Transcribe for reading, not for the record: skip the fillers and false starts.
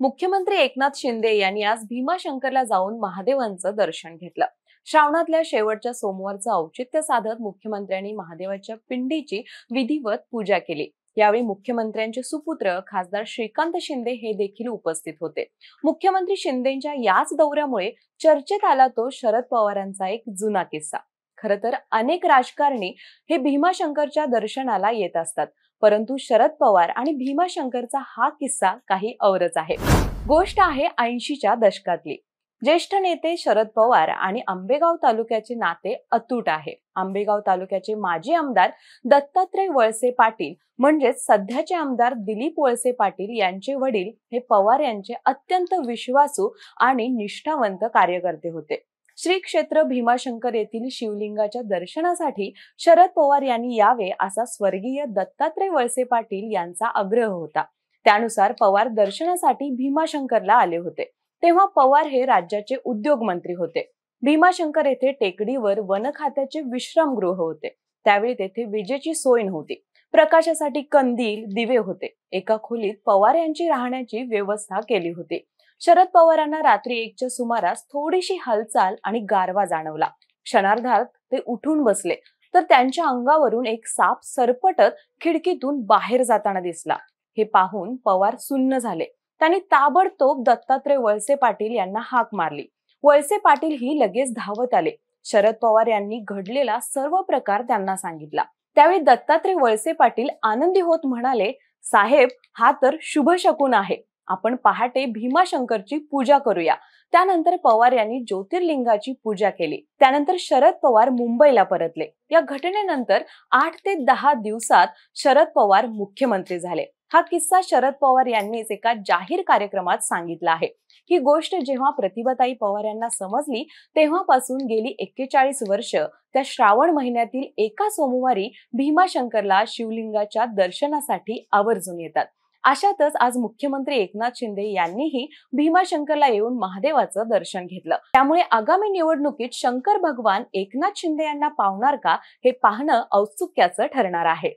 मुख्यमंत्री एकनाथ शिंदे यांनी आज भीमाशंकरला जाऊन महादेवांचं दर्शन घेतलं। श्रावणातल्या शेवटच्या सोमवारचं औचित्य साधत मुख्यमंत्र्यांनी महादेवाच्या पिंडीची विधिवत पूजा केली। यावेळी मुख्यमंत्र्यांचे सुपुत्र खासदार श्रीकांत शिंदे हे देखील उपस्थित होते। मुख्यमंत्री शिंदेंच्या याच दौऱ्यामुळे चर्चेत आला तो शरद पवारांचा एक जुना किस्सा। खरं तर अनेक राजकारणी हे भीमाशंकरच्या दर्शनाला येत असतात, परंतु शरद पवार आणि भीमाशंकरचा हा किस्सा काही औरच आहे। गोष्ट आहे 80च्या दशकातली। ज्येष्ठ नेते शरद पवार आणि आंबेगाव तालुक्याचे नाते अतूट आहे। आंबेगाव तालुक्याचे माजी आमदार दत्तात्रय वळसे पाटील म्हणजेच सध्याचे आमदार दिलीप वळसे पाटील यांचे वडील हे पवार यांचे अत्यंत विश्वासू आणि निष्ठावंत कार्यकर्ते होते। श्री क्षेत्र भीमाशंकर येथील शिवलिंगाच्या दर्शनासाठी शरद पवार यांनी यावे असा स्वर्गीय दत्तात्रय वळसे पाटील यांचा आग्रह होता। त्यानुसार पवार दर्शनासाठी भीमाशंकरला आले होते। तेव्हा पवार हे राज्याचे उद्योग मंत्री होते। भीमाशंकर येथे टेकडीवर वन खात्याचे विश्रामगृह होते। त्यावेळी तेथे विजेची सोय नव्हती। प्रकाशासाठी कंदील, दिवे होते। एका खोलीत पवार यांची राहण्याची व्यवस्था केली होती। शरद पवारांना रात्री 1च्या सुमारास थोडीशी हालचाल आणि गारवा जाणवला। क्षणार्धात ते उठून बसले तर त्यांच्या अंगावरून एक साप सरपटत खिडकीतून बाहेर जाताना दिसला। हे पाहून पवार सुन्न झाले। त्यांनी ताबडतोब दत्तात्रय वळसे पाटील यांना हाक मारली। वळसे पाटील ही लगेच धावत आले। शरद पवार यांनी घडलेला सर्व प्रकार त्यांना सांगितला। त्यावेळी दत्तात्रय वळसे पाटील आनंदी होत म्हणाले, साहेब, हा तर शुभ शकुन आहे। आपण पहाटे भीमाशंकरची पूजा करूया। त्यानंतर पवार यांनी ज्योतिर्लिंगाची पूजा केली। त्यानंतर शरद पवार मुंबईला परतले। या घटनेनंतर 8 ते 10 दिवसात शरद पवार मुख्यमंत्री झाले। हा किस्सा शरद पवार यांनीच एका जाहीर कार्यक्रमात सांगितला आहे। ही गोष्ट जेव्हा प्रतिभाताई पवार यांना समजली तेव्हापासून गेली 41 वर्ष त्या श्रावण महिन्यातील एका सोमवारी भीमाशंकरला शिवलिंगाच्या दर्शनासाठी आवर्जून येतात। अशातच आज मुख्यमंत्री एकनाथ शिंदे यांनीही भीमाशंकरला येऊन महादेवाचं दर्शन घेतलं। त्यामुळे आगामी निवडणुकीत शंकर भगवान एकनाथ शिंदे यांना पावणार का हे पाहणं औत्सुक्याचं ठरणार आहे।